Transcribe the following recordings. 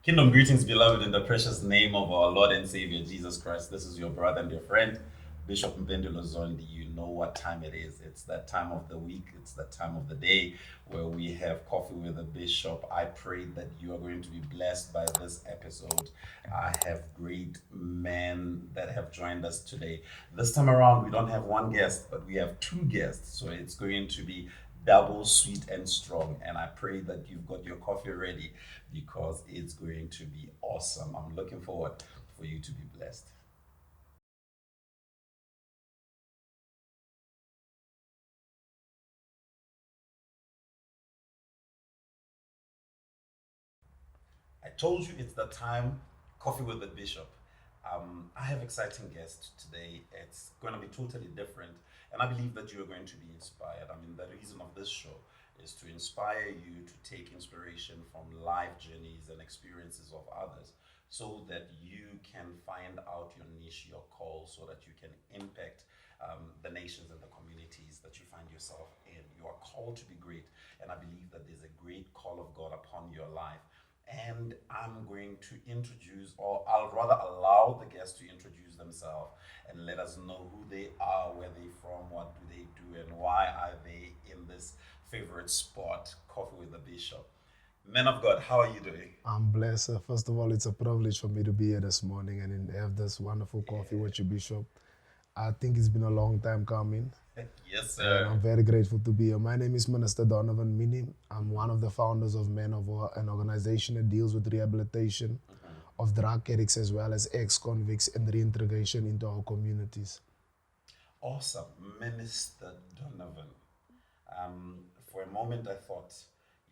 Kingdom greetings, beloved, in the precious name of our Lord and Savior Jesus Christ. This is your brother and your friend, Bishop Mpendulo Zondi. You know what time it is. It's that time of the week, it's that time of the day where we have coffee with the bishop. I pray that you are going to be blessed by this episode. I have great men that have joined us today. This time around, we don't have one guest, but we have two guests. So it's going to be double sweet and strong. And I pray that you've got your coffee ready because it's going to be awesome. I'm looking forward for you to be blessed. I told you it's the time, coffee with the bishop. I have exciting guests today. It's going to be totally different, and I believe that you are going to be inspired. I mean, the reason of this show is to inspire you to take inspiration from life journeys and experiences of others so that you can find out your niche, your call, so that you can impact the nations and the communities that you find yourself in. You are called to be great, and I believe that there's a great call of God upon your life. And I'm going to introduce, or I'll rather allow the guests to introduce themselves and let us know who they are, where they're from, what do they do, and why are they in this favorite spot, Coffee with the Bishop. Men of God, how are you doing? I'm blessed. First of all, it's a privilege for me to be here this morning and have this wonderful coffee Yeah. with you, Bishop. I think it's been a long time coming, Yes, and sir. I'm very grateful to be here. My name is Minister Donovan Minnie. I'm one of the founders of Men of War, an organization that deals with rehabilitation Mhm. of drug addicts as well as ex-convicts and reintegration into our communities. Awesome, Minister Donovan. For a moment, I thought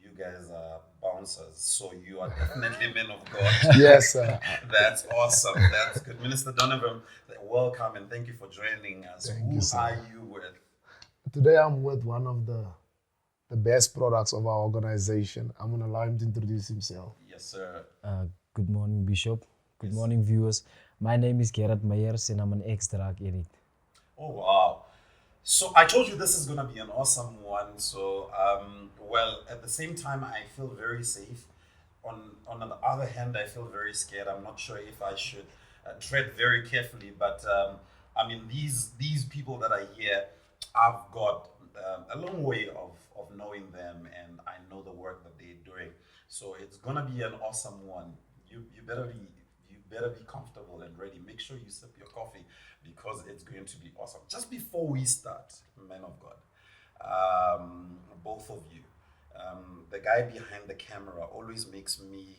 you guys are bouncers, so you are definitely men of God. Yes, That's awesome. That's good. Minister Donovan, welcome and thank you for joining us. thank you, Who sir. are you with? Today I'm with one of the best products of our organization. I'm going to allow him to introduce himself. Yes, sir. Good morning, Bishop. Good Yes. morning, viewers. My name is Garreth Meyers, and I'm an ex-drug addict. Oh, wow. So I told you this is going to be an awesome one. So, well, at the same time, I feel very safe. On the other hand, I feel very scared. I'm not sure if I should tread very carefully. But I mean, these people that are here, I've got a long way of knowing them, and I know the work that they're doing. So it's gonna be an awesome one. You better be comfortable and ready. Make sure you sip your coffee because it's going to be awesome. Just before we start, men of God, both of you, the guy behind the camera always makes me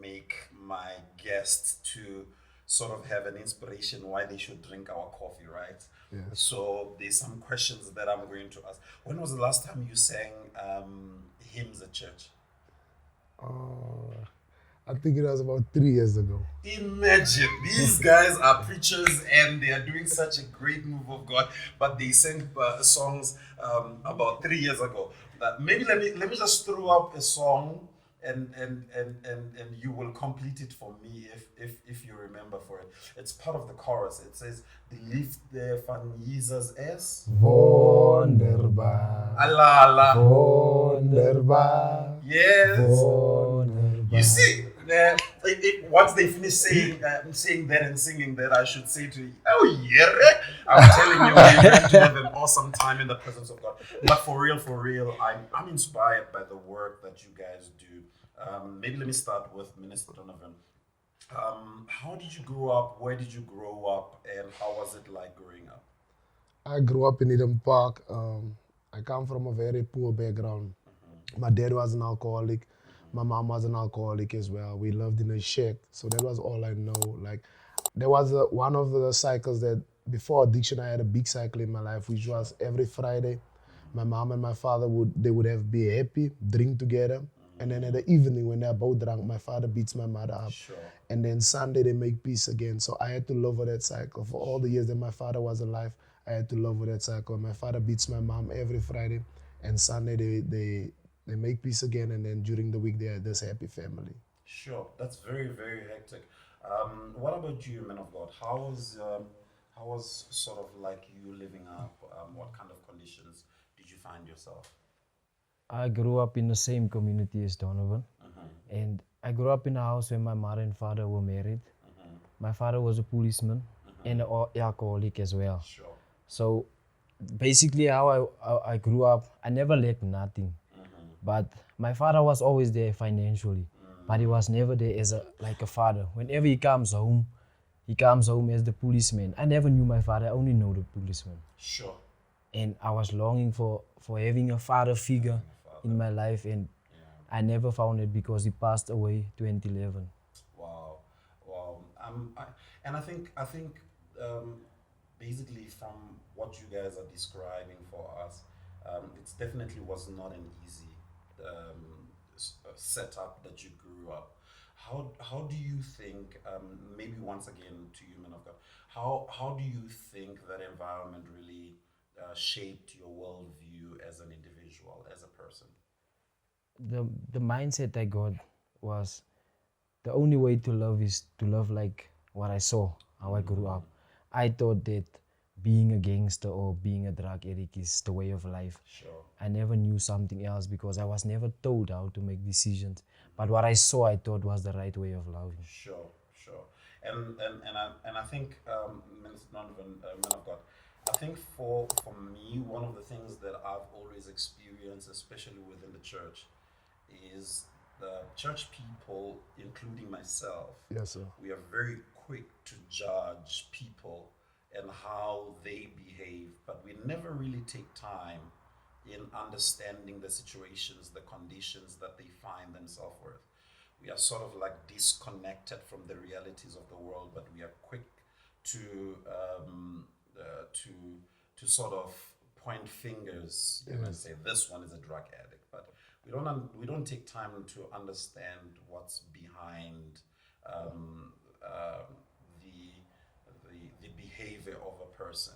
make my guests to sort of have an inspiration why they should drink our coffee, right? Yes. So there's some questions that I'm going to ask. When was the last time you sang hymns at church? Uh, I think it was about 3 years ago. Imagine these guys are preachers and they are doing such a great move of God, but they sang songs about 3 years ago. Maybe let me just throw up a song and you will complete it for me if you remember for it. It's part of the chorus. It says, "Die liefde van Jesus is Wonderbaar. Allah Allah." Wonderbaar. Yes. Wonderbaar. You see, once they finish saying that and singing that, I should say to you, "Oh yeah, I'm telling you, you're going to have an awesome time in the presence of God." But for real, I'm inspired by the work that you guys do. Maybe let me start with Minister Donovan. How did you grow up? Where did you grow up? And how was it like growing up? I grew up in Eden Park. I come from a very poor background. My dad was an alcoholic. My mom was an alcoholic as well. We lived in a shack, so that was all I know. Like, there was one of the cycles that before addiction, I had a big cycle in my life, which Sure. was every Friday. My mom and my father would have be happy, drink together, and then at the evening when they're both drunk, my father beats my mother up, Sure. and then Sunday they make peace again. So I had to live with that cycle for all the years that my father was alive. I had to live with that cycle. My father beats my mom every Friday, and Sunday they make peace again, and then during the week they are this happy family. Sure. That's very, very hectic. What about you, man of God? How was sort of like you living up? What kind of conditions did you find yourself? I grew up in the same community as Donovan, Mm-hmm. and I grew up in a house where my mother and father were married. My father was a policeman and an alcoholic as well. Sure. So basically how I grew up, I never lacked nothing. But my father was always there financially, but he was never there as like a father. Whenever he comes home as the policeman. I never knew my father, I only know the policeman. Sure. And I was longing for having a father figure in my life, and I never found it because he passed away 2011. Wow. Wow. And I think basically from what you guys are describing for us, it definitely was not an easy setup that you grew up. How do you think, maybe once again to you, man of God, how do you think that environment really shaped your worldview as an individual, as a person? The mindset I got was the only way to love is to love like what I saw, how I grew up. I thought that being a gangster or being a drug addict is the way of life. Sure. I never knew something else because I was never told how to make decisions. But what I saw, I thought was the right way of loving. Sure, sure. And I think, Minister Donovan, man of God, I think for me, one of the things that I've always experienced, especially within the church, is the church people, including myself, Yes, sir. we are very quick to judge people and how they behave, but we never really take time in understanding the situations, the conditions that they find themselves with. We are sort of like disconnected from the realities of the world, but we are quick to to sort of point fingers, you know, and say this one is a drug addict, but we don't take time to understand what's behind the behavior of a person.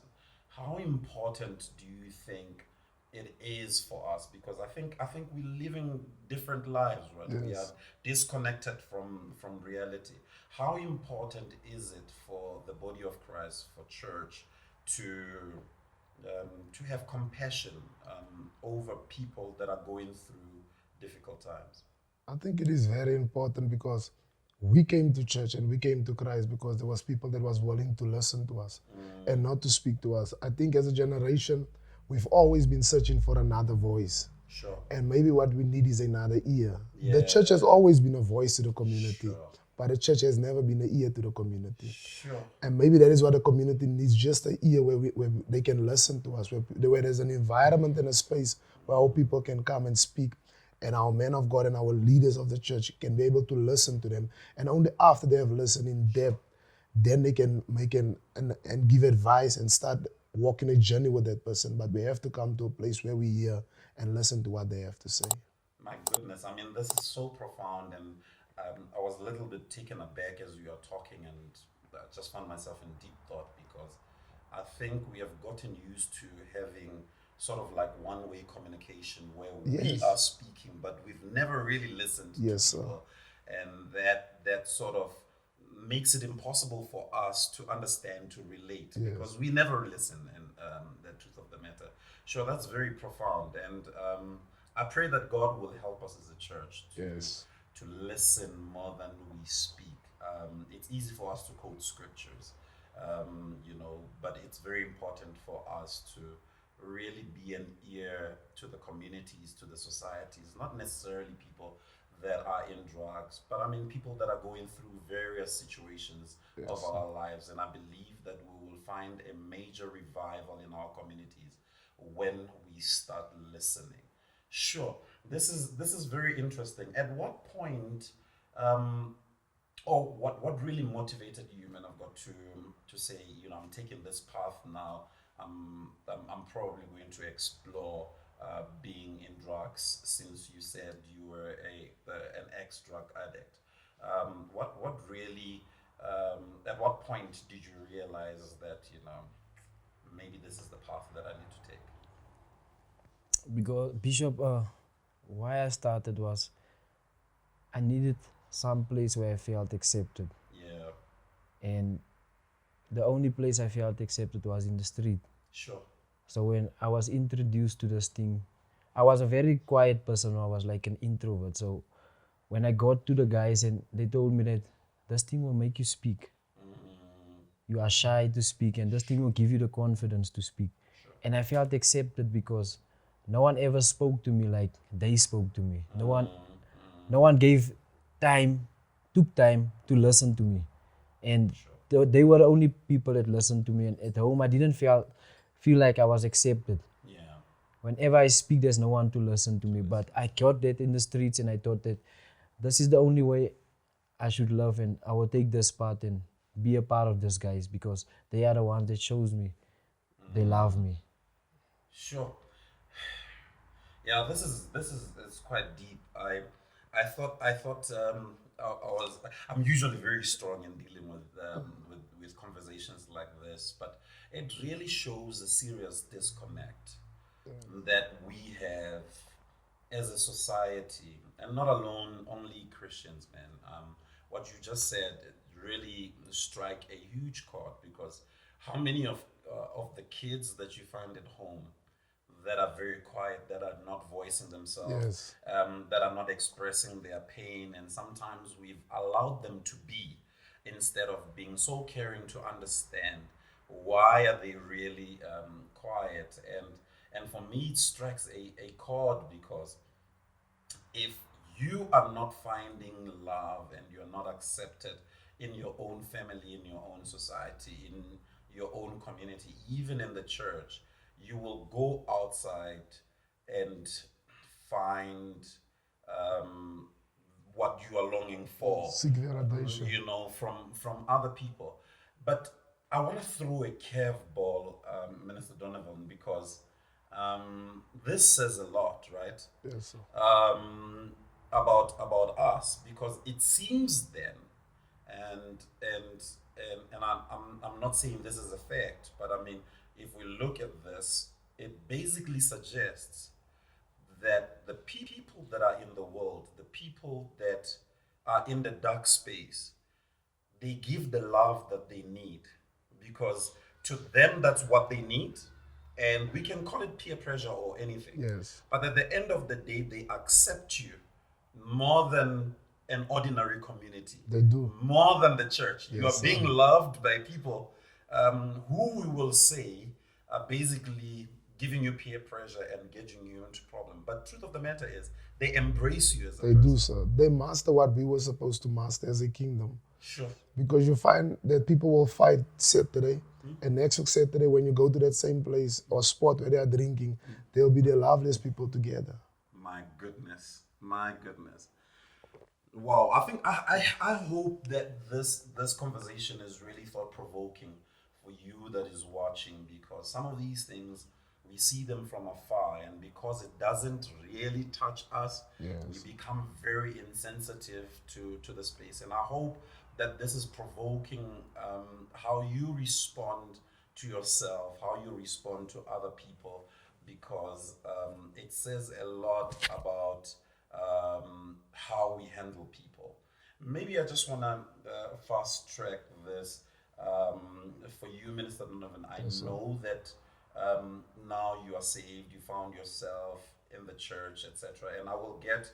How important do you think it is for us? Because I think we're living different lives, right? We are Yes. disconnected from reality. How important is it for the body of Christ, for church, to have compassion over people that are going through difficult times? I think it is very important because we came to church and we came to Christ because there was people that was willing to listen to us and not to speak to us. I think as a generation, we've always been searching for another voice. Sure. And maybe what we need is another ear. Yeah. The church has always been a voice to the community, Sure. but the church has never been an ear to the community. Sure. And maybe that is what the community needs, just an ear where they can listen to us, where there's an environment and a space where our people can come and speak, and our men of God and our leaders of the church can be able to listen to them. And only after they have listened in depth, then they can make and give advice and start walking a journey with that person. But we have to come to a place where we hear and listen to what they have to say. My goodness, I mean, this is so profound, and I was a little bit taken aback as you are talking, and I just found myself in deep thought because I think we have gotten used to having sort of like one-way communication where we Yes. are speaking, but we've never really listened Yes, to sir. people, and that sort of makes it impossible for us to understand, to relate, Yes. because we never listen, and the truth of the matter. Sure, that's very profound, and I pray that God will help us as a church to listen more than we speak. It's easy for us to quote scriptures, but it's very important for us to really be an ear to the communities, to the societies, not necessarily people that are in drugs, but I mean people that are going through various situations of our lives. And I believe that we will find a major revival in our communities when we start listening. Sure, this is very interesting. At what point, or what really motivated you, man of God, to say, I'm taking this path now. I'm probably going to explore being in drugs, since you said you were an ex-drug addict. What really, at what point did you realize that, maybe this is the path that I need to take? Because Bishop, why I started was I needed some place where I felt accepted. Yeah, And the only place I felt accepted was in the street. sure. So when I was introduced to this thing, I was a very quiet person. I was like an introvert. So when I got to the guys and they told me that this thing will make you speak. You are shy to speak, and this thing will give you the confidence to speak. And I felt accepted because no one ever spoke to me like they spoke to me. No one gave took time to listen to me. And they were the only people that listened to me. And at home, I didn't feel like I was accepted. Yeah. Whenever I speak, there's no one to listen to me. But I got that in the streets, and I thought that this is the only way I should love, and I will take this part and be a part of this, guys, because they are the ones that shows me they love me. Sure. Yeah, this is it's quite deep. I'm usually very strong in dealing with conversations like this, but it really shows a serious disconnect that we have as a society, and not alone only Christians, man. What you just said really strike a huge chord, because how many of the kids that you find at home that are very quiet, that are not voicing themselves, Yes. that are not expressing their pain, and sometimes we've allowed them to be, instead of being so caring to understand why are they really quiet. And for me, it strikes a chord, because if you are not finding love and you're not accepted in your own family, in your own society, in your own community, even in the church, you will go outside and find what you are longing for, Seek validation. from other people. But I want to throw a curveball, Minister Donovan, because this says a lot, right? Yes, sir. About us, because it seems then, and I'm not saying this is a fact, but I mean, if we look at this, it basically suggests that the people that are in the world, the people that are in the dark space, they give the love that they need, because to them that's what they need. And we can call it peer pressure or anything, Yes. but at the end of the day, they accept you more than an ordinary community, They do. more than the church. You Yes, are being sir. loved by people who we will say are basically giving you peer pressure and getting you into problem. But truth of the matter is, they embrace you as a They person. do, sir. They master what we were supposed to master as a kingdom. Sure. Because you find that people will fight Saturday, and next week Saturday, when you go to that same place or spot where they are drinking, they'll be the loveliest people together. My goodness. My goodness. Wow, I think I hope that this conversation is really thought provoking for you that is watching, because some of these things we see them from afar, and because it doesn't really touch us, Yes. we become very insensitive to the space. And I hope that this is provoking how you respond to yourself, how you respond to other people, because it says a lot about how we handle people. Maybe I just want to fast track this for you, Minister Donovan. I know that now you are saved, you found yourself in the church, etc. And I will get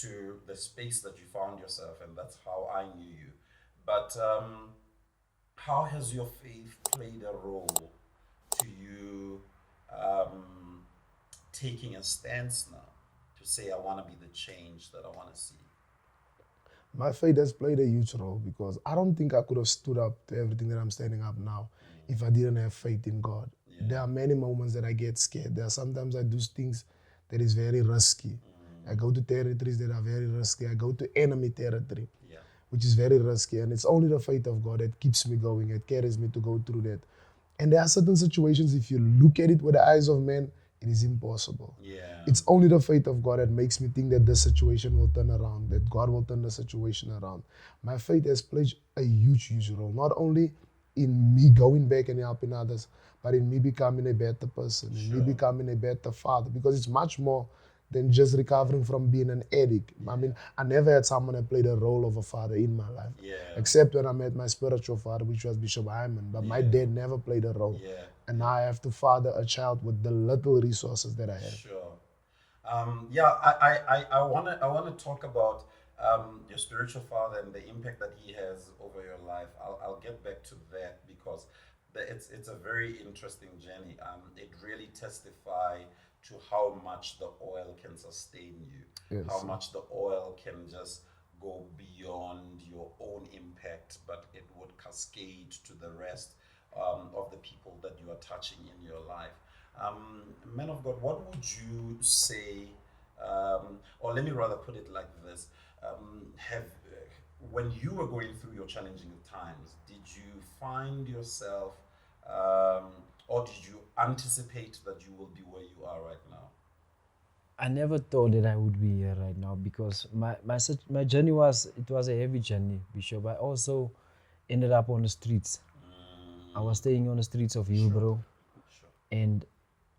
to the space that you found yourself, and that's how I knew you. But how has your faith played a role to you taking a stance now to say, I want to be the change that I want to see? My faith has played a huge role, because I don't think I could have stood up to everything that I'm standing up now if I didn't have faith in God. Yeah. There are many moments that I get scared. There are sometimes I do things that is very risky. I go to territories that are very risky. I go to enemy territory, Yeah. which is very risky. And it's only the faith of God that keeps me going. It carries me to go through that. And there are certain situations, if you look at it with the eyes of man, it is impossible. Yeah. It's only the faith of God that makes me think that this situation will turn around, that God will turn the situation around. My faith has played a huge, huge role, not only in me going back and helping others, but in me becoming a better person, in me becoming a better father, because it's much more than just recovering from being an addict. I mean, I never had someone that played a role of a father in my life, Yeah. except when I met my spiritual father, which was Bishop Hyman, but my dad never played a role. Yeah. And now I have to father a child with the little resources that I have. Sure. Yeah, I wanna talk about your spiritual father and the impact that he has over your life. I'll get back to that because it's a very interesting journey. It really testify to how much the oil can sustain you, how Yes. much the oil can just go beyond your own impact, but it would cascade to the rest of the people that you are touching in your life. Man of God, what would you say, or let me rather put it like this: have when you were going through your challenging times, did you find yourself, or did you anticipate that you will be where you are right now? I never thought that I would be here right now because my journey was a heavy journey, Bishop. I also ended up on the streets. I was staying on the streets of Hillbrow, Sure, and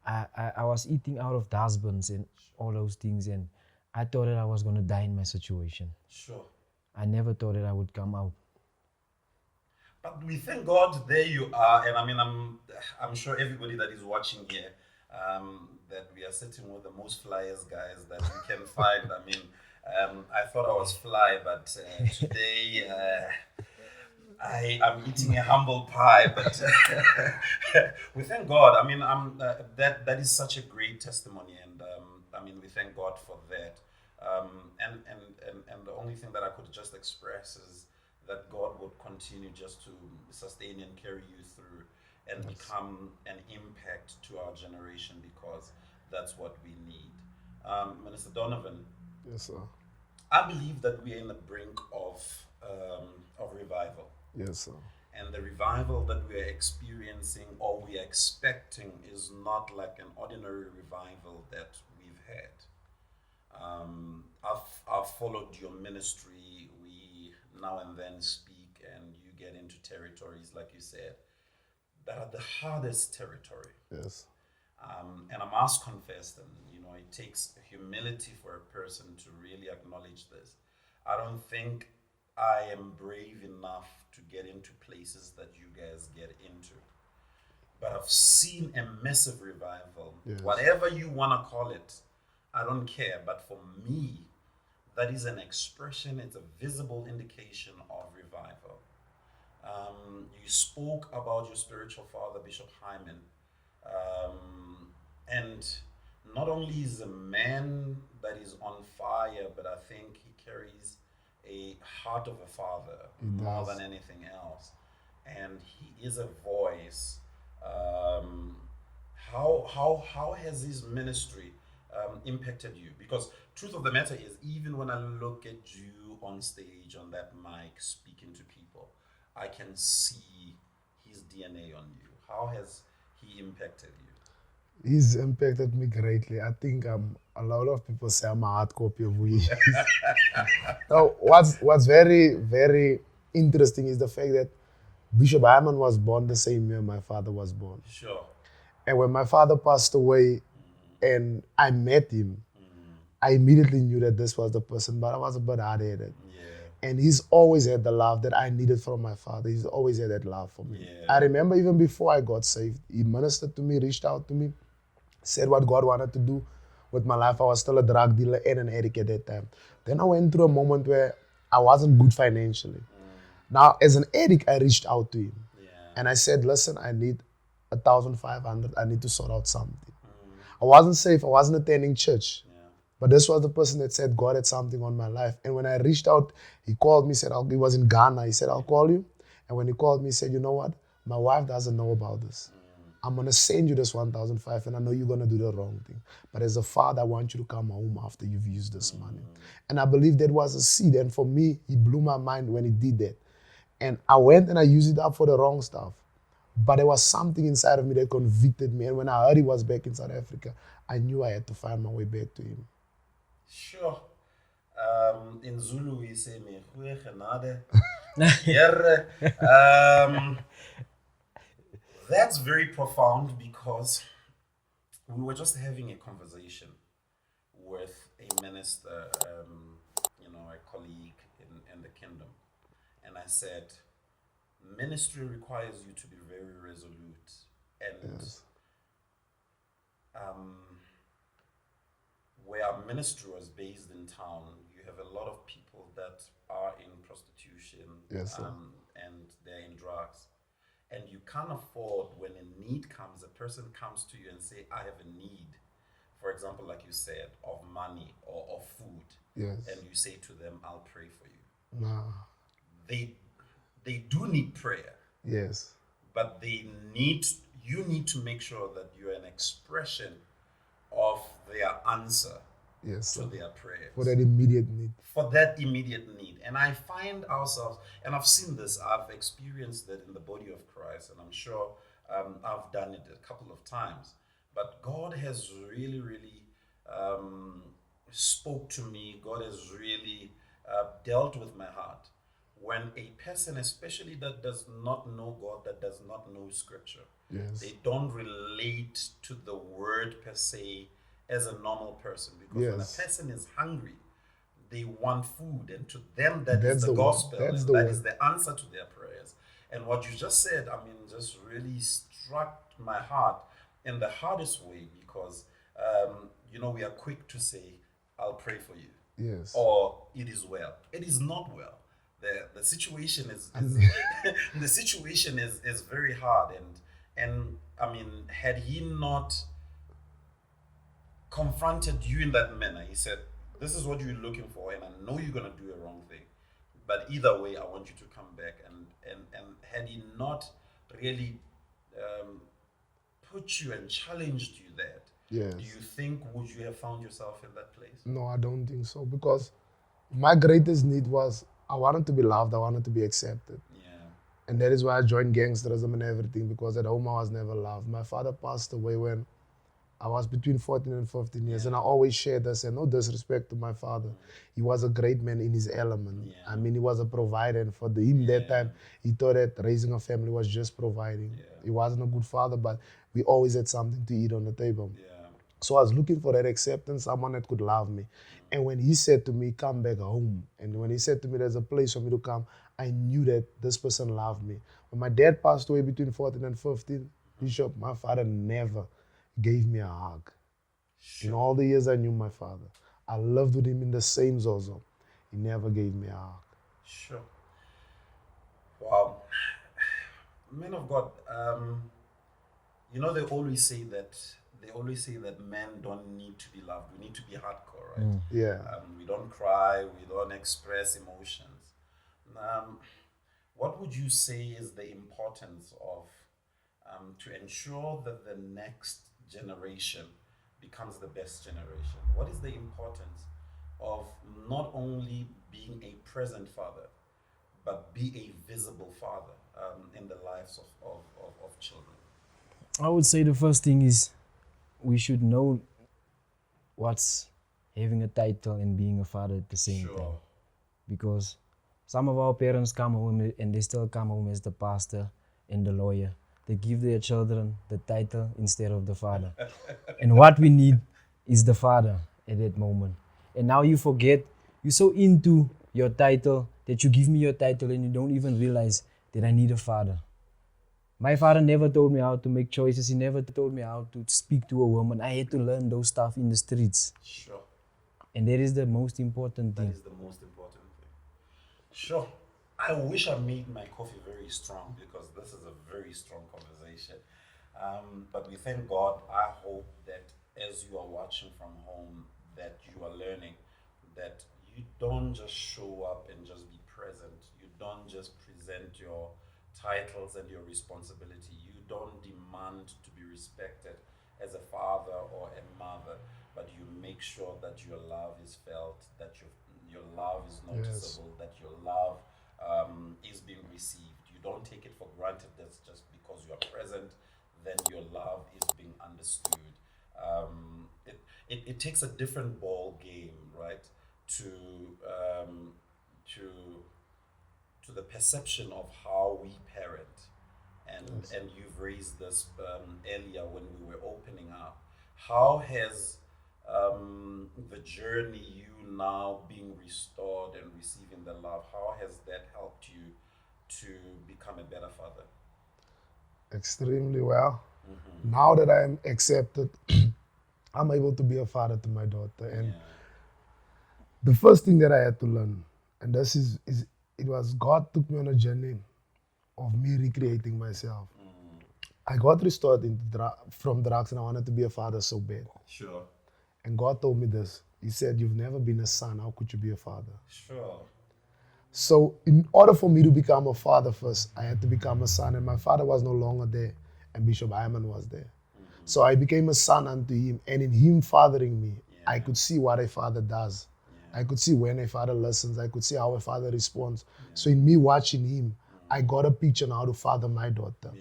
I was eating out of dustbins and all those things, and I thought that I was gonna die in my situation. sure. I never thought that I would come out. But we thank God there you are, and I mean I'm sure everybody that is watching here, that we are sitting with the most flyest guys that we can find. I mean, I thought I was fly, but today I am eating a humble pie. But we thank God. I mean, that is such a great testimony, and I mean we thank God for that. And the only thing that I could just express is that God would continue just to sustain and carry you through and become an impact to our generation because that's what we need. Minister Donovan, Yes, sir. I believe that we are in the brink of revival. Yes, sir. And the revival that we are experiencing or we are expecting is not like an ordinary revival that we've had. I've followed your ministry. We now and then speak, and you get into territories, like you said, that are the hardest territory. Yes. And I must confess them, it takes humility for a person to really acknowledge this. I don't think I am brave enough to get into places that you guys get into. But I've seen a massive revival. Yes. Whatever you want to call it, I don't care. But for me, that is an expression, it's a visible indication of revival. You spoke about your spiritual father, Bishop Hyman. And not only is a man that is on fire, but I think he carries a heart of a father more does. than anything else. And he is a voice. How has his ministry impacted you? Because truth of the matter is, even when I look at you on stage on that mic speaking to people, I can see his DNA on you. How has he impacted you? He's impacted me greatly. I think a lot of people say I'm a hard copy of who he is. Now, what's very, very interesting is the fact that Bishop Hyman was born the same year my father was born. Sure. And when my father passed away and I met him, I immediately knew that this was the person, but I was a bit hard-headed. Yeah. And he's always had the love that I needed from my father. He's always had that love for me. Yeah. I remember even before I got saved, he ministered to me, reached out to me, said what God wanted to do with my life. I was still a drug dealer and an addict at that time. Then I went through a moment where I wasn't good financially. Now, as an addict, I reached out to him. Yeah. And I said, listen, I need 1,500. I need to sort out something. I wasn't safe. I wasn't attending church. Yeah. But this was the person that said God had something on my life. And when I reached out, he called me, said, he was in Ghana. He said, I'll call you. And when he called me, he said, you know what? My wife doesn't know about this. I'm going to send you this 1,500 and I know you're going to do the wrong thing. But as a father, I want you to come home after you've used this money. And I believe that was a seed. And for me, he blew my mind when he did that. And I went and I used it up for the wrong stuff. But there was something inside of me that convicted me. And when I heard he was back in South Africa, I knew I had to find my way back to him. Sure. In Zulu, we say, "Me goeie genade." Here, that's very profound because we were just having a conversation with a minister, a colleague in the kingdom. And I said, ministry requires you to be very resolute. And Yes. Where our ministry was based in town, you have a lot of people that are in prostitution, Yes, sir. and they're in drugs. And you can't afford, when a need comes, a person comes to you and say, I have a need, for example, like you said, of money or of food. Yes. And you say to them, I'll pray for you. Nah. They do need prayer, Yes. but you need to make sure that you're an expression of their answer Yes, to sir. their prayers. For that immediate need. For that immediate need. And I find ourselves, and I've seen this, I've experienced that in the body of Christ, and I'm sure I've done it a couple of times. But God has really, really spoke to me. God has really dealt with my heart. When a person, especially that does not know God, that does not know Scripture, Yes. they don't relate to the word per se as a normal person. Because when a Yes. person is hungry, they want food, and to them that That's is the the word. gospel, That's and the that word. is the answer to their prayers. And what you just said, I mean, just really struck my heart in the hardest way, because we are quick to say, I'll pray for you, Yes. or it is well. It is not well. The situation is the situation is very hard, and I mean, had he not confronted you in that manner, he said, this is what you're looking for, and I know you're gonna do a wrong thing, but either way I want you to come back, and had he not really put you and challenged you that, Yes. do you think would you have found yourself in that place? No, I don't think so. Because my greatest need was I wanted to be loved, I wanted to be accepted. Yeah. And that is why I joined gangsterism and everything, because at home I was never loved. My father passed away when I was between 14 and 15 years, and I always shared this, and no disrespect to my father. He was a great man in his element. Yeah. I mean, he was a provider, and for him that time, he thought that raising a family was just providing. Yeah. He wasn't a good father, but we always had something to eat on the table. Yeah. So I was looking for that acceptance, someone that could love me. And when he said to me, come back home, and when he said to me, there's a place for me to come, I knew that this person loved me. When my dad passed away between 14 and 15, Bishop, my father never gave me a hug. In all the years I knew my father, I lived with him in the same Zozo. He never gave me a hug. Sure. Wow. Men of God, they always say that men don't need to be loved. We need to be hardcore, right? Yeah. We don't cry. We don't express emotions. What would you say is the importance of to ensure that the next generation becomes the best generation? What is the importance of not only being a present father, but be a visible father in the lives of children? I would say the first thing is we should know what's having a title and being a father at the same time. Because some of our parents come home and they still come home as the pastor and the lawyer. They give their children the title instead of the father. And what we need is the father at that moment. And now you forget, you're so into your title that you give me your title and you don't even realize that I need a father. My father never told me how to make choices. He never told me how to speak to a woman. I had to learn those stuff in the streets. Sure. And that is the most important thing. That is the most important thing. Sure. I wish I made my coffee very strong, because this is a very strong conversation. But we thank God. I hope that as you are watching from home, that you are learning that you don't just show up and just be present. You don't just present your titles and your responsibility. You don't demand to be respected as a father or a mother, but you make sure that your love is felt, that your love is noticeable, that your love is being received. You don't take it for granted that just because you are present, then your love is being understood. It takes a different ball game, right, to the perception of how we parent. And you've raised this earlier when we were opening up. How has the journey, you now being restored and receiving the love, how has that helped you to become a better father? Extremely well. Now that I'm accepted, I'm able to be a father to my daughter. And The first thing that I had to learn, and this is it was God took me on a journey of me recreating myself. I got restored from drugs and I wanted to be a father so bad. Sure. And God told me this. He said, "You've never been a son. How could you be a father?" Sure. So in order for me to become a father first, I had to become a son. And my father was no longer there. And Bishop Hyman was there. So I became a son unto him. And in him fathering me, I could see what a father does. I could see when a father listens. I could see how a father responds. So in me watching him, I got a picture on how to father my daughter.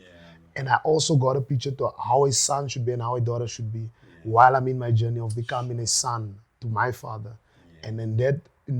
And I also got a picture to how a son should be and how a daughter should be while I'm in my journey of becoming a son to my father. And in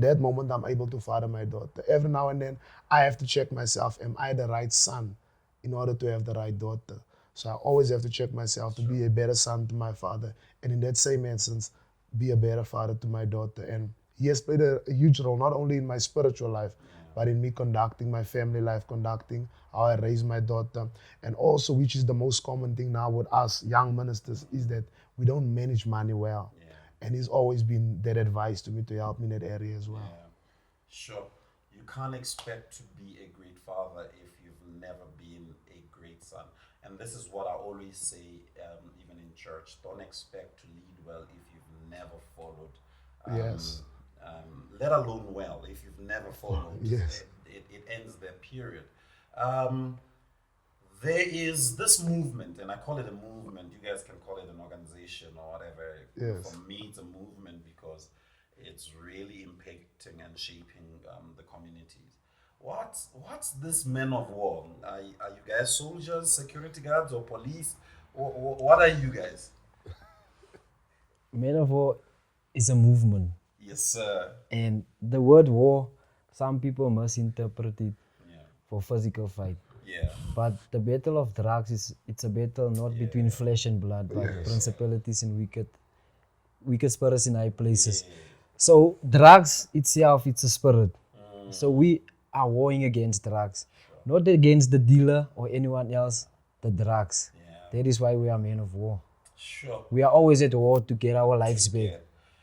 that moment, I'm able to father my daughter. Every now and then, I have to check myself, am I the right son in order to have the right daughter? So I always have to check myself to be a better son to my father. And in that same essence, be a better father to my daughter. And he has played a huge role, not only in my spiritual life, but in me conducting my family life, conducting how I raise my daughter. And also, which is the most common thing now with us young ministers, is that we don't manage money well. And he's always been that advice to me to help me in that area as well. Sure. You can't expect to be a great father if you've never been a great son. And this is what I always say, even in church. Don't expect to lead well if you've never followed. Yes. Let alone well if you've never followed. Yes. It ends there, period. There is this movement, and I call it a movement. You guys can call it an organization or whatever. Yes. For me, it's a movement because it's really impacting and shaping the communities. What's this men of war? Are you guys soldiers, security guards, or police? What are you guys? Men of War is a movement. Yes, sir. And the word war, some people misinterpret it for physical fight. Yeah. But the battle of drugs it's a battle not between flesh and blood, but principalities and wicked spirits in high places. So drugs itself, it's a spirit. So we are warring against drugs, not against the dealer or anyone else, the drugs. That is why we are men of war. Sure. We are always at war to get our lives back. Yeah.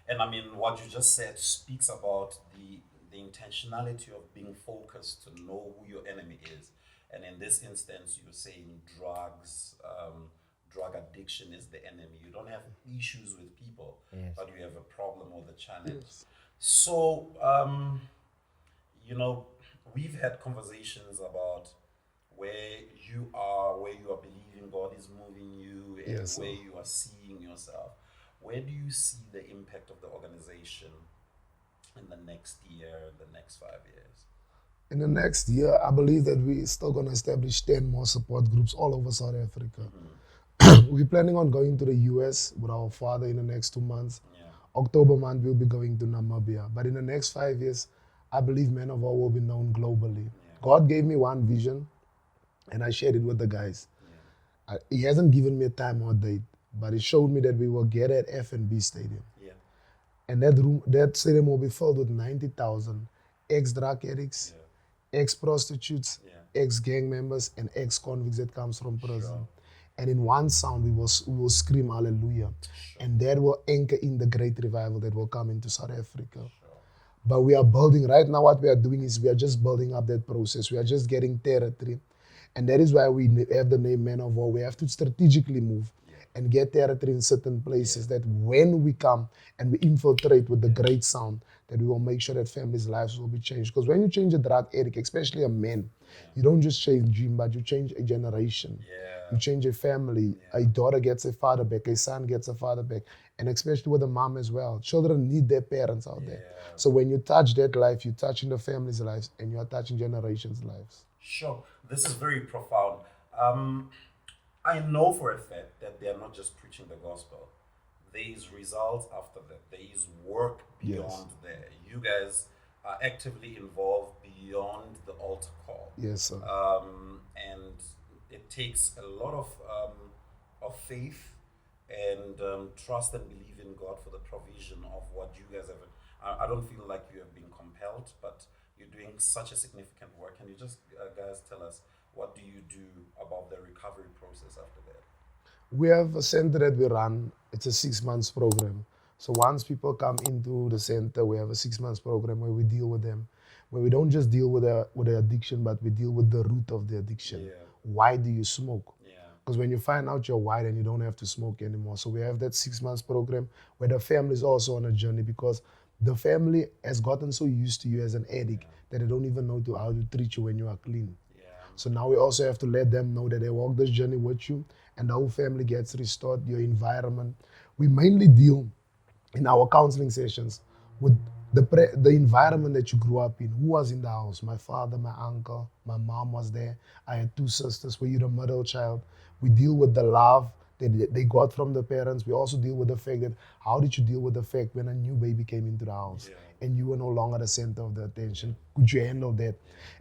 And I mean, what you just said speaks about the intentionality of being focused to know who your enemy is. And in this instance, you're saying drug addiction is the enemy. You don't have issues with people, but you have a problem or the challenge. So, we've had conversations about where you are believing God is moving you, and where you are seeing yourself. Where do you see the impact of the organization in the next year, the next 5 years? In the next year, I believe that we're still going to establish 10 more support groups all over South Africa. We're planning on going to the US with our father in the next 2 months. October month, we'll be going to Namibia. But in the next 5 years, I believe Men of War will be known globally. God gave me one vision, and I shared it with the guys. He hasn't given me a time or date, but he showed me that we will get at F&B Stadium. And that stadium will be filled with 90,000 ex-drug addicts, ex-prostitutes, ex-gang members, and ex-convicts that comes from prison. And in one sound, we will scream hallelujah. And that will anchor in the great revival that will come into South Africa. But we are building, right now what we are doing is we are just building up that process. We are just getting territory. And that is why we have the name Men of War. We have to strategically move and get territory in certain places that when we come and we infiltrate with the great sound, that we will make sure that families' lives will be changed. Because when you change a drug addict, especially a man, you don't just change him, but you change a generation. You change a family. A daughter gets a father back, a son gets a father back, and especially with a mom as well. Children need their parents out there. So when you touch that life, you're touching the family's lives and you are touching generations' lives. Sure. This is very profound. I know for a fact that they are not just preaching the gospel. There is results after that. There is work beyond there. You guys are actively involved beyond the altar call. Yes, sir. And it takes a lot of faith and trust and believe in God for the provision of what you guys have. I don't feel like you have been compelled, but you're doing such a significant work. Can you just, guys, tell us, what do you do about the recovery process after that? We have a center that we run. It's a 6 months program. So once people come into the center, we have a 6 months program where we deal with them, where we don't just deal with the addiction, but we deal with the root of the addiction. Yeah. Why do you smoke? Yeah. Because when you find out you're white and you don't have to smoke anymore. So we have that 6 months program where the family is also on a journey, because the family has gotten so used to you as an addict that they don't even know how to treat you when you are clean. Yeah. So now we also have to let them know that they walk this journey with you and the whole family gets restored, your environment. We mainly deal in our counseling sessions with the environment that you grew up in. Who was in the house? My father, my uncle, my mom was there. I had 2 sisters. Were you the middle child? We deal with the love that they got from the parents. We also deal with the fact that how did you deal with the fact when a new baby came into the house and you were no longer the center of the attention? Could you handle that?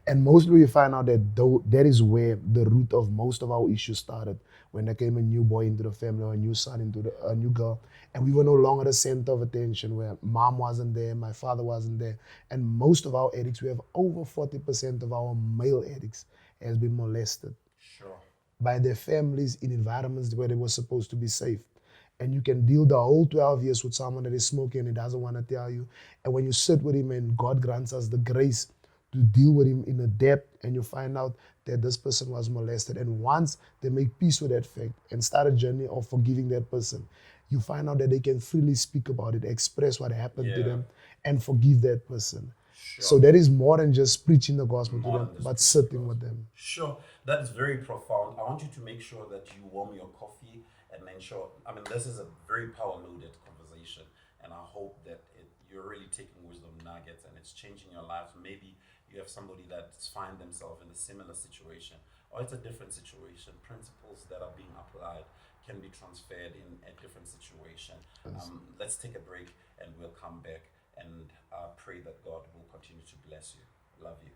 And mostly we find out that that is where the root of most of our issues started, when there came a new boy into the family or a new son into a new girl, and we were no longer the center of attention, where mom wasn't there, my father wasn't there. And most of our addicts, we have over 40% of our male addicts has been molested Sure. by their families in environments where they were supposed to be safe. And you can deal the whole 12 years with someone that is smoking and he doesn't want to tell you. And when you sit with him and God grants us the grace to deal with him in a depth, and you find out that this person was molested. And once they make peace with that fact and start a journey of forgiving that person, you find out that they can freely speak about it, express what happened to them, and forgive that person. Sure. So that is more than just preaching the gospel More to than them, just but preaching the sitting with them. Sure, that is very profound. I want you to make sure that you warm your coffee and ensure. I mean, this is a very power-loaded conversation, and I hope that you're really taking wisdom nuggets and it's changing your lives. Maybe you have somebody that's find themselves in a similar situation, or it's a different situation. Principles that are being applied can be transferred in a different situation. Let's take a break, and we'll come back and pray that God will continue to bless you. Love you.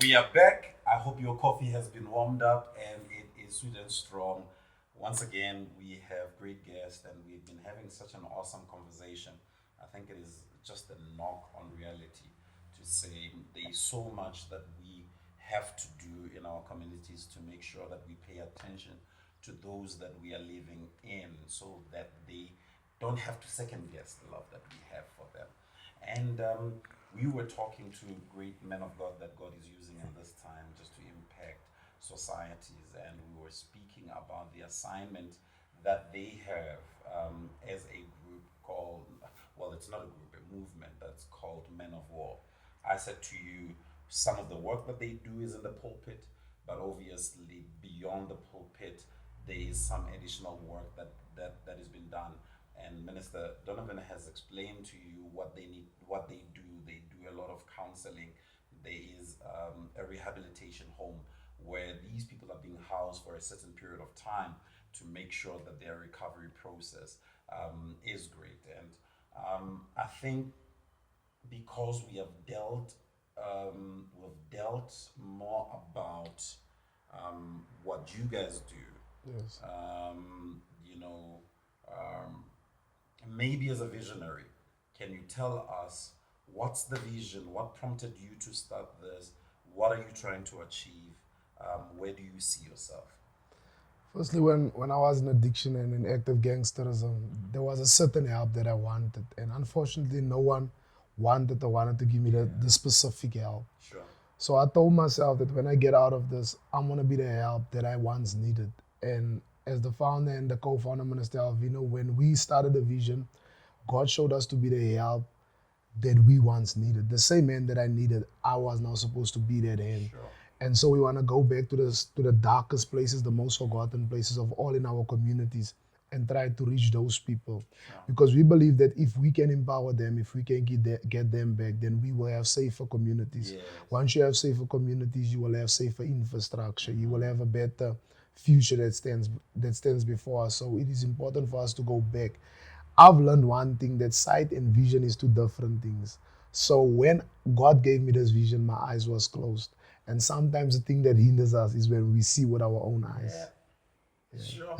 We are back. I hope your coffee has been warmed up and it is sweet and strong. Once again, we have great guests and we've been having such an awesome conversation. I think it is just a knock on reality to say there is so much that we have to do in our communities to make sure that we pay attention to those that we are living in, so that they don't have to second guess the love that we have for them. And we were talking to great men of God that God is using in this time just to impact societies, and we were speaking about the assignment that they have as a group called, well, it's not a group, a movement that's called Men of War. I said to you, some of the work that they do is in the pulpit, but obviously beyond the pulpit, there is some additional work that has been done. And Minister Donovan has explained to you what they need, what they do. They do a lot of counseling. There is a rehabilitation home where these people are being housed for a certain period of time to make sure that their recovery process is great. And I think because we've dealt more about what you guys do. Yes. You know. Maybe as a visionary, can you tell us what's the vision? What prompted you to start this? What are you trying to achieve? Where do you see yourself? Firstly, when I was in addiction and in active gangsterism, there was a certain help that I wanted. And unfortunately, no one wanted to give me the specific help. Sure. So I told myself that when I get out of this, I'm going to be the help that I once needed. And as the founder and the co-founder, Minister Alvino, when we started the vision, God showed us to be the help that we once needed. The same man that I needed, I was now supposed to be that hand. Sure. And so we want to go back to the darkest places, the most forgotten places of all in our communities, and try to reach those people. Sure. Because we believe that if we can empower them, if we can get them back, then we will have safer communities. Yes. Once you have safer communities, you will have safer infrastructure. You will have a better future that stands before us. So it is important for us to go back. I've learned one thing, that sight and vision is two different things. So when God gave me this vision, my eyes was closed. And sometimes the thing that hinders us is when we see with our own eyes. Yeah. Sure.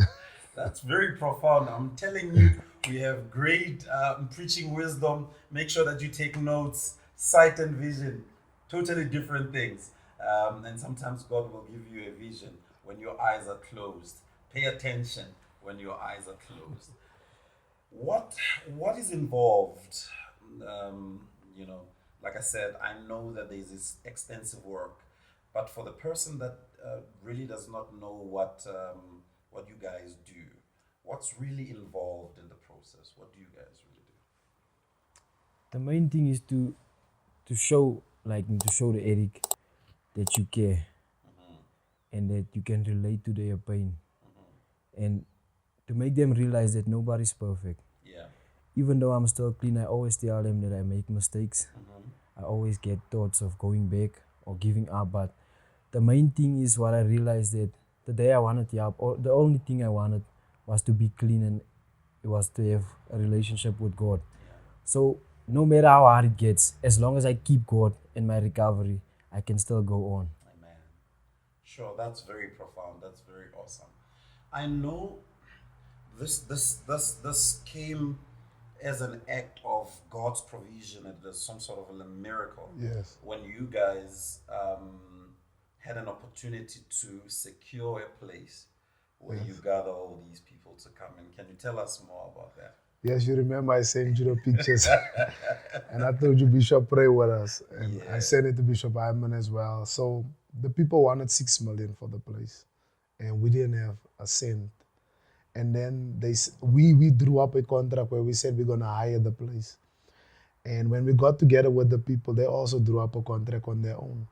That's very profound. I'm telling you, we have great preaching wisdom. Make sure that you take notes. Sight and vision, totally different things. And sometimes God will give you a vision when your eyes are closed. Pay attention when your eyes are closed. What is involved? Um, you know, like I said, I know that there's this extensive work, but for the person that really does not know what you guys do, what's really involved in the process? What do you guys really do? The main thing is to show to show the addict that you care and that you can relate to their pain and to make them realize that nobody's perfect. Yeah. Even though I'm still clean, I always tell them that I make mistakes. I always get thoughts of going back or giving up, but the main thing is what I realized that the day I wanted help, or the only thing I wanted was to be clean and it was to have a relationship with God. So no matter how hard it gets, as long as I keep God in my recovery, I can still go on. Amen. Sure, that's very profound. That's very awesome. I know this came as an act of God's provision and there's some sort of a miracle. Yes. When you guys had an opportunity to secure a place where you gather all these people to come in. Can you tell us more about that? Yes, you remember I sent you the pictures. And I told you Bishop pray with us. And I sent it to Bishop Hyman as well. So the people wanted 6 million for the place. And we didn't have a cent. And then we drew up a contract where we said we're gonna hire the place. And when we got together with the people, they also drew up a contract on their own.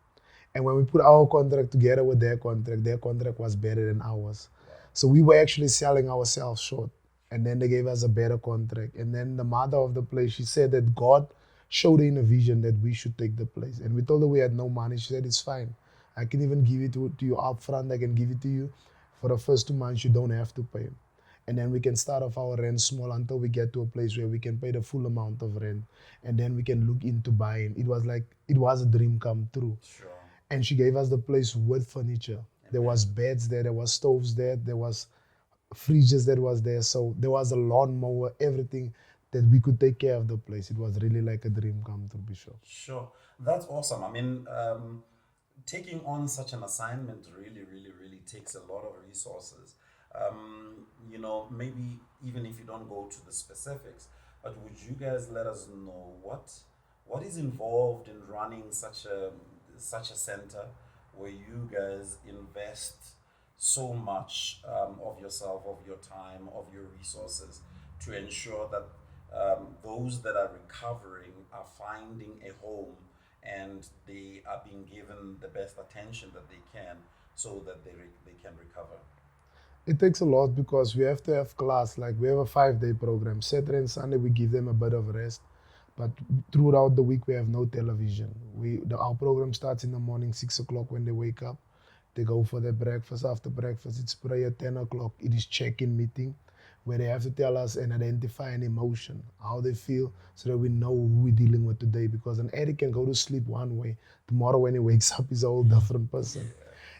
And when we put our contract together with their contract was better than ours. So we were actually selling ourselves short. And then they gave us a better contract. And then the mother of the place, she said that God showed her in a vision that we should take the place. And we told her we had no money. She said, it's fine. I can even give it to you up front. I can give it to you. For the first 2 months, you don't have to pay. And then we can start off our rent small until we get to a place where we can pay the full amount of rent. And then we can look into buying. It was a dream come true. Sure. And she gave us the place with furniture. There was beds there was stoves there was fridges that was there. So there was a lawnmower, everything that we could take care of the place. It was really like a dream come true, Bishop. Sure. That's awesome. I mean, taking on such an assignment really takes a lot of resources. Maybe even if you don't go to the specifics, but would you guys let us know what is involved in running such a center where you guys invest so much of yourself, of your time, of your resources to ensure that those that are recovering are finding a home and they are being given the best attention that they can so that they can recover? It takes a lot because we have to have class. Like we have a 5-day program. Saturday and Sunday we give them a bit of rest, but throughout the week we have no television. Our program starts in the morning, 6 o'clock when they wake up. They go for their breakfast. After breakfast, it's prayer. 10 o'clock, it is check-in meeting where they have to tell us and identify an emotion, how they feel, so that we know who we're dealing with today. Because an addict can go to sleep one way. Tomorrow when he wakes up, he's a whole different person.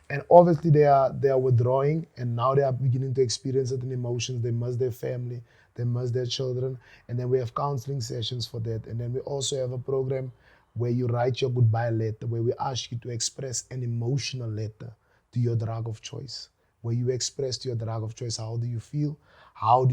And obviously they are withdrawing, and now they are beginning to experience certain emotions. They miss their family, they miss their children, and then we have counseling sessions for that. And then we also have a program where you write your goodbye letter, where we ask you to express an emotional letter to your drug of choice, where you express to your drug of choice how do you feel, how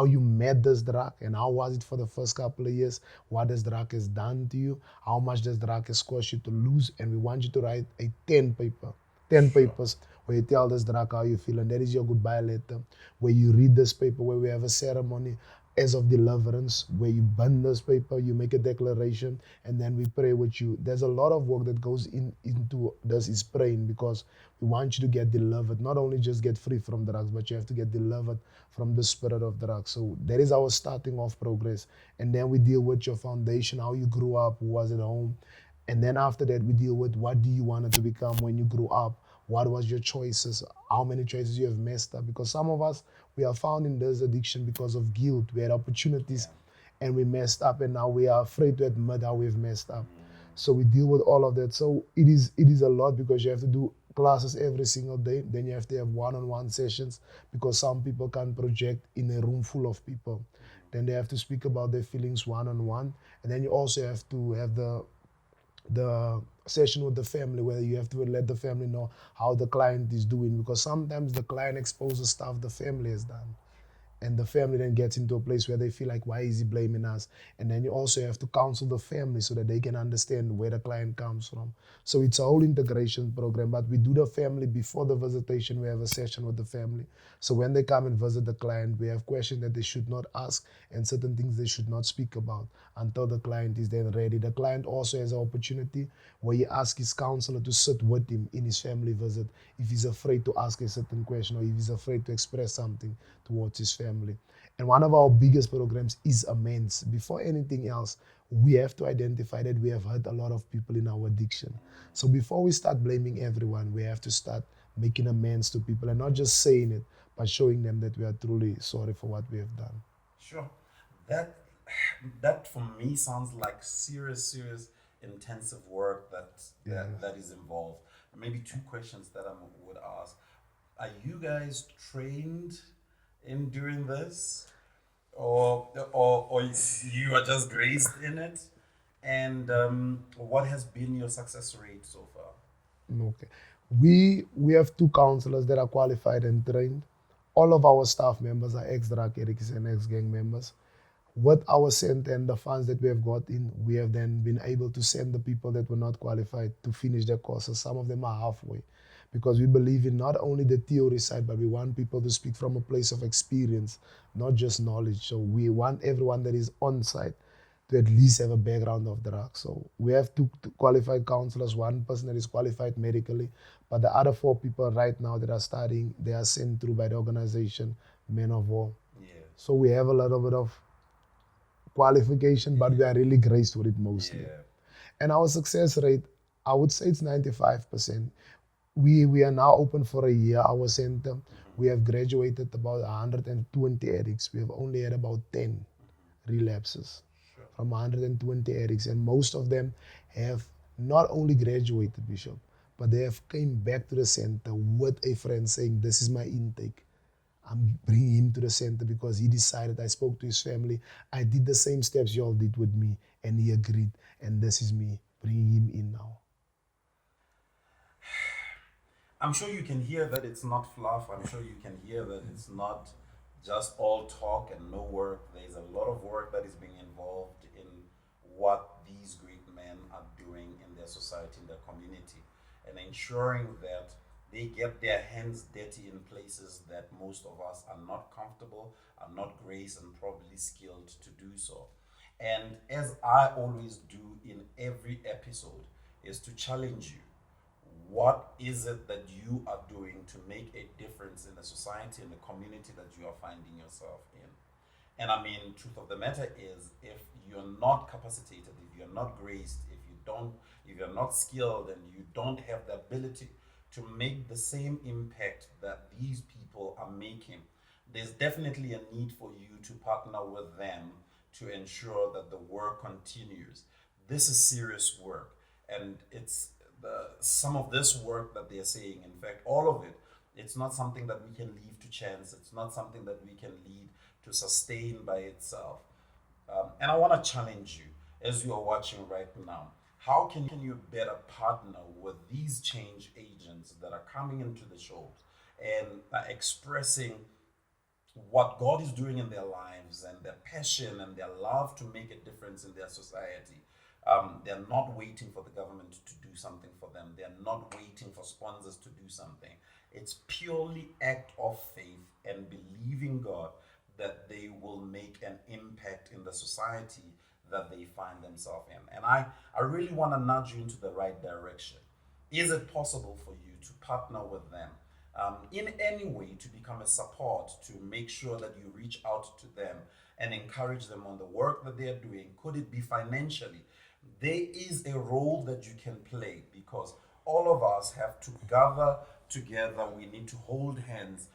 you met this drug, and how was it for the first couple of years, what this drug has done to you, how much this drug has caused you to lose. And we want you to write a 10 papers where you tell this drug how you feel, and that is your goodbye letter, where you read this paper, where we have a ceremony as of deliverance, where you burn this paper, you make a declaration, and then we pray with you. There's a lot of work that goes into this is praying, because we want you to get delivered, not only just get free from drugs, but you have to get delivered from the spirit of drugs. So that is our starting off progress. And then we deal with your foundation, how you grew up, who was at home. And then after that, we deal with what do you want to become when you grew up? What was your choices? How many choices you have messed up? Because some of us, we are found in this addiction because of guilt. We had opportunities and we messed up, and now we are afraid to admit how we've messed up. So we deal with all of that. So it is a lot, because you have to do classes every single day. Then you have to have one-on-one sessions, because some people can't project in a room full of people. Then they have to speak about their feelings one-on-one. And then you also have to have the session with the family, where you have to let the family know how the client is doing, because sometimes the client exposes stuff the family has done. And the family then gets into a place where they feel like, why is he blaming us? And then you also have to counsel the family so that they can understand where the client comes from. So it's a whole integration program, but we do the family before the visitation. We have a session with the family. So when they come and visit the client, we have questions that they should not ask and certain things they should not speak about until the client is then ready. The client also has an opportunity where he asks his counselor to sit with him in his family visit if he's afraid to ask a certain question or if he's afraid to express something towards his family. And one of our biggest programs is amends. Before anything else, we have to identify that we have hurt a lot of people in our addiction. So before we start blaming everyone, we have to start making amends to people and not just saying it, but showing them that we are truly sorry for what we have done. Sure. That that for me sounds like serious, intensive work that is involved. Maybe two questions that I would ask: are you guys trained in doing this, or you are just graced in it? And what has been your success rate so far? Okay. We have two counselors that are qualified and trained. All of our staff members are ex-drug addicts and ex-gang members. With our center and the funds that we have got in, we have then been able to send the people that were not qualified to finish their courses. Some of them are halfway because we believe in not only the theory side, but we want people to speak from a place of experience, not just knowledge. So we want everyone that is on site to at least have a background of drugs. So we have two qualified counselors, one person that is qualified medically, but the other four people right now that are studying, they are sent through by the organization Men of War. Yeah. So we have a little bit of qualification, but we are really graced with it mostly. Yeah. And our success rate, I would say it's 95%. We are now open for a year, our center. We have graduated about 120 addicts. We have only had about 10 relapses from 120 addicts, and most of them have not only graduated, Bishop, but they have came back to the center with a friend saying, this is my intake. I'm bringing him to the center because he decided. I spoke to his family. I did the same steps you all did with me, and he agreed. And this is me bringing him in now. I'm sure you can hear that it's not fluff. I'm sure you can hear that it's not just all talk and no work. There's a lot of work that is being involved in what these great men are doing in their society, in their community, and ensuring that they get their hands dirty in places that most of us are not comfortable, are not graced, and probably skilled to do so. And as I always do in every episode, is to challenge you. What is it that you are doing to make a difference in the society and the community that you are finding yourself in? And I mean, truth of the matter is, if you're not capacitated, if you're not graced, if you're not skilled, and you don't have the ability to make the same impact that these people are making, there's definitely a need for you to partner with them to ensure that the work continues. This is serious work, and it's some of this work that they're saying, in fact, all of it, it's not something that we can leave to chance. It's not something that we can lead to sustain by itself. And I want to challenge you as you are watching right now. How can you better partner with these change agents that are coming into the shows and are expressing what God is doing in their lives and their passion and their love to make a difference in their society? They're not waiting for the government to do something for them. They're not waiting for sponsors to do something. It's purely act of faith and believing God that they will make an impact in the society that they find themselves in. And I really want to nudge you into the right direction. Is it possible for you to partner with them in any way to become a support, to make sure that you reach out to them and encourage them on the work that they are doing? Could it be financially? There is a role that you can play because all of us have to gather together. We need to hold hands.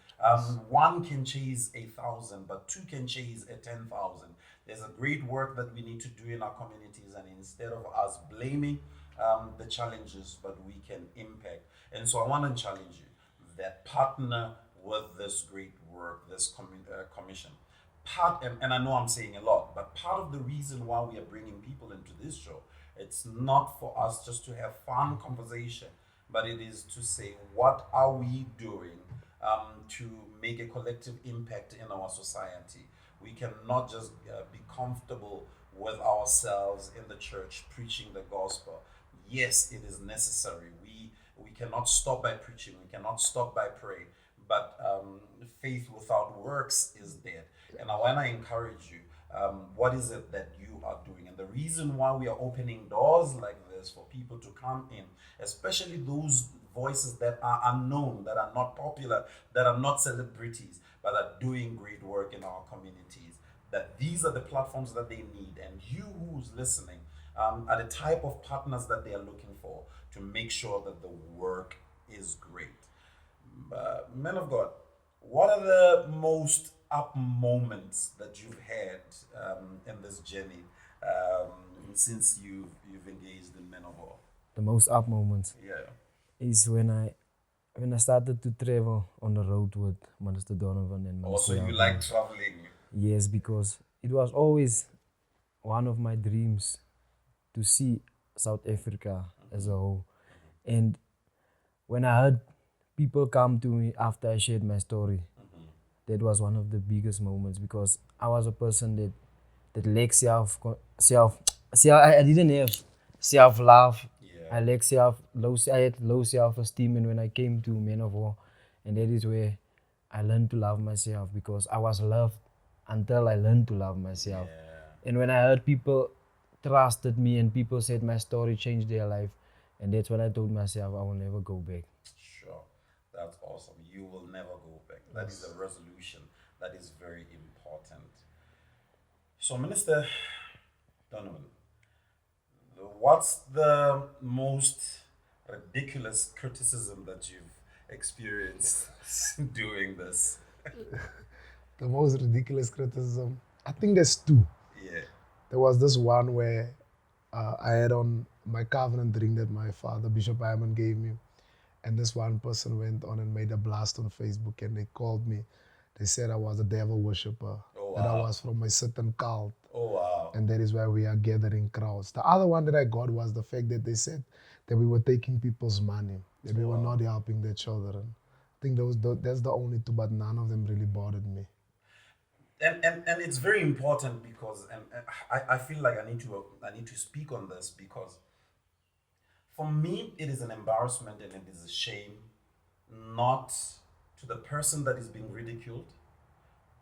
One can chase 1,000, but two can chase 10,000. There's a great work that we need to do in our communities, and instead of us blaming the challenges, but we can impact. And so I want to challenge you that partner with this great work, this commission. And I know I'm saying a lot, but part of the reason why we are bringing people into this show, it's not for us just to have fun conversation, but it is to say, what are we doing to make a collective impact in our society. We cannot just be comfortable with ourselves in the church preaching the gospel. Yes, it is necessary. We cannot stop by preaching. We cannot stop by praying. But faith without works is dead. And I want to encourage you. What is it that you are doing? And the reason why we are opening doors like this for people to come in, especially those voices that are unknown, that are not popular, that are not celebrities, but are doing great work in our communities, that these are the platforms that they need. And you who's listening are the type of partners that they are looking for to make sure that the work is great. Men of God, what are the most up moments that you've had in this journey since you've engaged in Men of War? The most up moments Yeah. is when I started to travel on the road with Minister Donovan and Minister Also, you Garreth. like traveling. Yes, because it was always one of my dreams to see South Africa as a whole. And when I heard people come to me after I shared my story, that was one of the biggest moments, because I was a person that lacked I didn't have self love. Yeah. I lacked I had low self esteem, and when I came to Men of War, and that is where I learned to love myself, because I was loved until I learned to love myself. Yeah. And when I heard people trusted me and people said my story changed their life, and that's when I told myself I will never go back. Sure. That's awesome. You will never go back. That is a resolution that is very important. So, Minister Donovan, what's the most ridiculous criticism that you've experienced doing this? The most ridiculous criticism, I think there's two. Yeah. There was this one where I had on my covenant ring that my father, Bishop Iman, gave me. And this one person went on and made a blast on Facebook, and they called me. They said I was a devil worshiper, Oh, that I wow. was from a certain cult, Oh, wow. and that is why we are gathering crowds. The other one that I got was the fact that they said that we were taking people's money, that we were not helping their children. I think that's the only two, but none of them really bothered me. And it's very important because I feel like I need to speak on this, because for me it is an embarrassment and it is a shame, not to the person that is being ridiculed,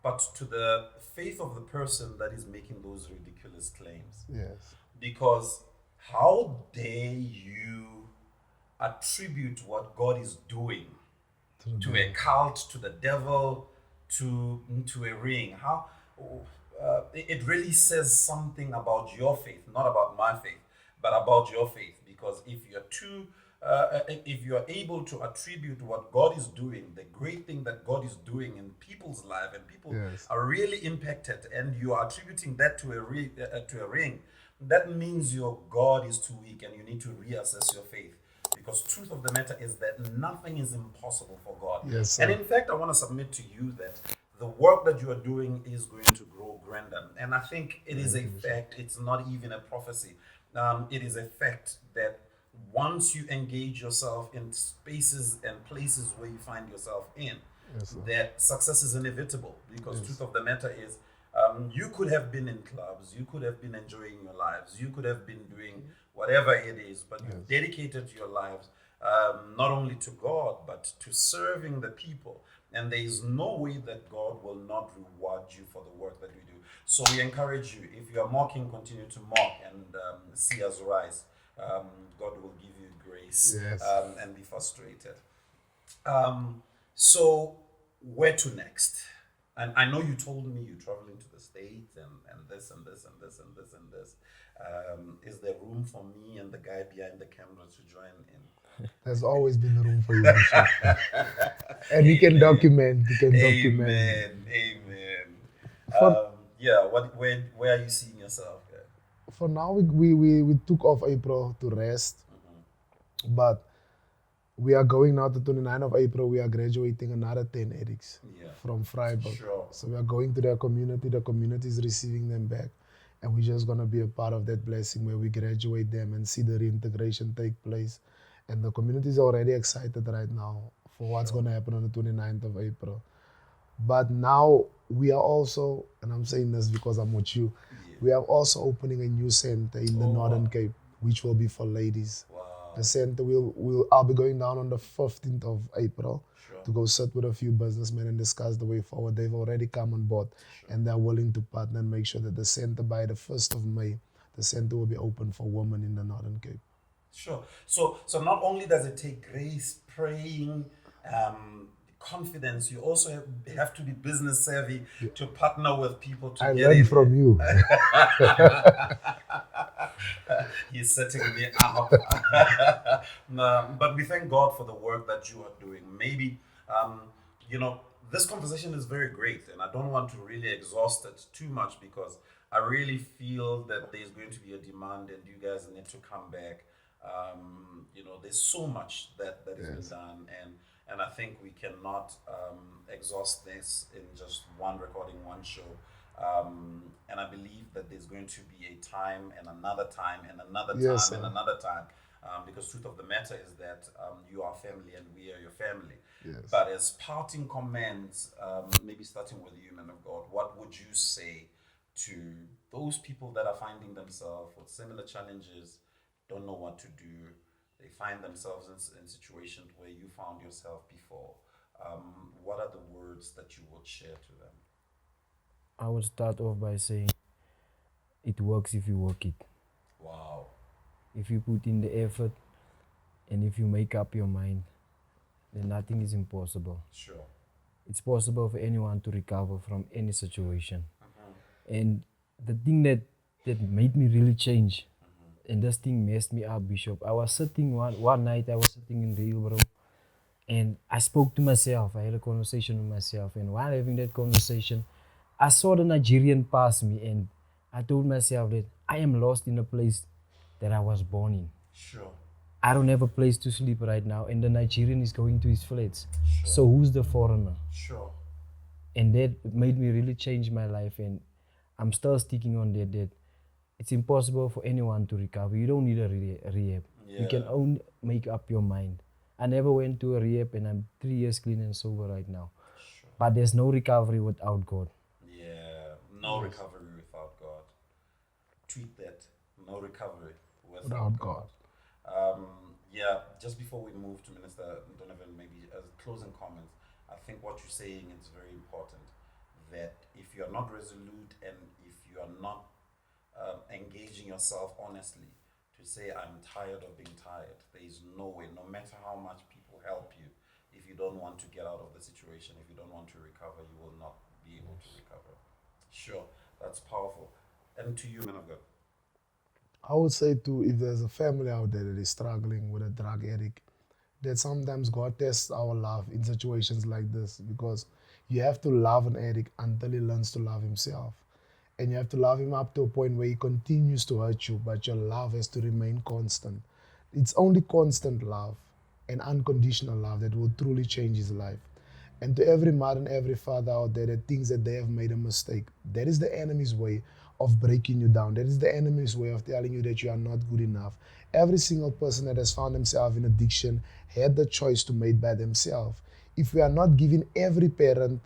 but to the faith of the person that is making those ridiculous claims. Yes. Because how dare you attribute what God is doing to a cult, to the devil, to a ring? How it really says something about your faith, not about my faith, but about your faith. Because if you are able to attribute what God is doing, the great thing that God is doing in people's life, and people Yes. are really impacted, and you are attributing that to a ring, that means your God is too weak, and you need to reassess your faith. Because truth of the matter is that nothing is impossible for God. Yes, sir. And in fact, I want to submit to you that the work that you are doing is going to grow grander. And I think it is a fact. It's not even a prophecy. It is a fact that once you engage yourself in spaces and places where you find yourself in, Yes, sir. that success is inevitable. Because truth of the matter is, you could have been in clubs, you could have been enjoying your lives, you could have been doing whatever it is, but you've dedicated your lives not only to God, but to serving the people. And there is no way that God will not reward you for the work that we do. So we encourage you, if you are mocking, continue to mock and see us rise. God will give you grace Yes. and be frustrated. So where to next? And I know you told me you're traveling to the States and this and this and this and this and this. Is there room for me and the guy behind the camera to join in? There's always been room for you, Bishop. And we can document. Amen. Amen. Where are you seeing yourself? Yeah. For now, we took off April to rest. But we are going now to 29th of April. We are graduating another 10 addicts from Freiburg. Sure. So we are going to their community. The community is receiving them back. And we're just going to be a part of that blessing where we graduate them and see the reintegration take place. And the community is already excited right now for what's going to happen on the 29th of April. But now we are also, and I'm saying this because I'm with you, we are also opening a new center in the Northern Cape, which will be for ladies. Wow. The center I'll be going down on the 15th of April to go sit with a few businessmen and discuss the way forward. They've already come on board and they're willing to partner and make sure that the center by the 1st of May, the center will be open for women in the Northern Cape. Sure. So not only does it take grace, praying, confidence, you also have to be business savvy to partner with people to I get learned in. from you. He's setting me up. No, but we thank God for the work that you are doing. Maybe, this conversation is very great, and I don't want to really exhaust it too much because I really feel that there's going to be a demand, and you guys need to come back. There's so much that has been done, and I think we cannot exhaust this in just one recording, one show. And I believe that there's going to be a time and another time and another time and another time. Because truth of the matter is that you are family and we are your family. Yes. But as parting comments, maybe starting with you, man of God, what would you say to those people that are finding themselves with similar challenges, don't know what to do, they find themselves in situations where you found yourself before? What are the words that you would share to them? I would start off by saying it works if you work it. Wow. If you put in the effort and if you make up your mind, then nothing is impossible. Sure. It's possible for anyone to recover from any situation. And the thing that made me really change, and this thing messed me up, Bishop, I was sitting one night, I was sitting in the room, and I spoke to myself. I had a conversation with myself, and while having that conversation, I saw the Nigerian pass me, and I told myself that I am lost in a place that I was born in. Sure. I don't have a place to sleep right now, and the Nigerian is going to his flats. Sure. So who's the foreigner? Sure. And that made me really change my life, and I'm still sticking on that it's impossible for anyone to recover. You don't need a rehab. Yeah. You can only make up your mind. I never went to a rehab, and I'm 3 years clean and sober right now. Sure. But there's no recovery without God. Yeah, no recovery without God. Tweet that. No recovery without God. Just before we move to Minister Donovan, maybe as closing comments, I think what you're saying is very important. That if you are not resolute and if you are not engaging yourself honestly to say, I'm tired of being tired, there is no way, no matter how much people help you, if you don't want to get out of the situation, if you don't want to recover, you will not be able to recover. Sure, that's powerful. And to you, man of God. I would say too, if there's a family out there that is struggling with a drug addict, that sometimes God tests our love in situations like this, because you have to love an addict until he learns to love himself. And you have to love him up to a point where he continues to hurt you, but your love has to remain constant. It's only constant love and unconditional love that will truly change his life. And to every mother and every father out there that thinks that they have made a mistake, that is the enemy's way of breaking you down. That is the enemy's way of telling you that you are not good enough. Every single person that has found themselves in addiction had the choice to make by themselves. If we are not giving every parent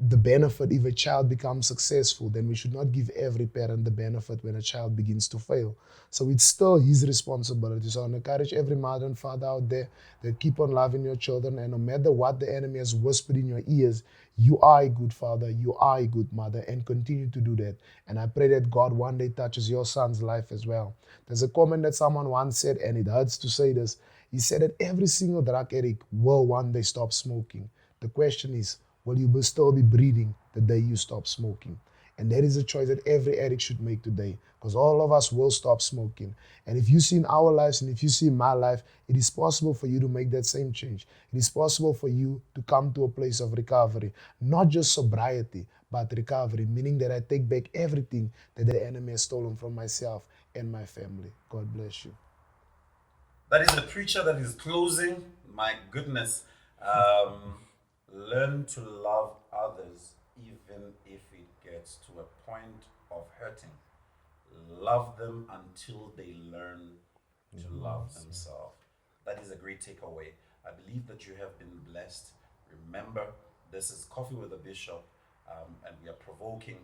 the benefit if a child becomes successful, then we should not give every parent the benefit when a child begins to fail. So it's still his responsibility. So I encourage every mother and father out there that keep on loving your children, and no matter what the enemy has whispered in your ears, you are a good father, you are a good mother, and continue to do that. And I pray that God one day touches your son's life as well. There's a comment that someone once said, and it hurts to say this. He said that every single drug addict will one day stop smoking. The question is, will you still be breathing the day you stop smoking? And that is a choice that every addict should make today, because all of us will stop smoking. And if you see in our lives and if you see in my life, it is possible for you to make that same change. It is possible for you to come to a place of recovery, not just sobriety, but recovery, meaning that I take back everything that the enemy has stolen from myself and my family. God bless you. That is the preacher that is closing. My goodness. Learn to love others even if it gets to a point of hurting. Love them until they learn to love themselves. that is a great takeaway. I believe that you have been blessed. Remember, this is Coffee with a Bishop, and we are provoking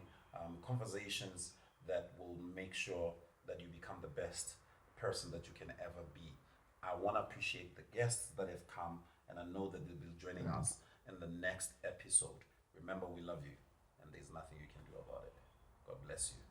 conversations that will make sure that you become the best person that you can ever be. I want to appreciate the guests that have come, and I know that they'll be joining us in the next episode. Remember, we love you, and there's nothing you can do about it. God bless you.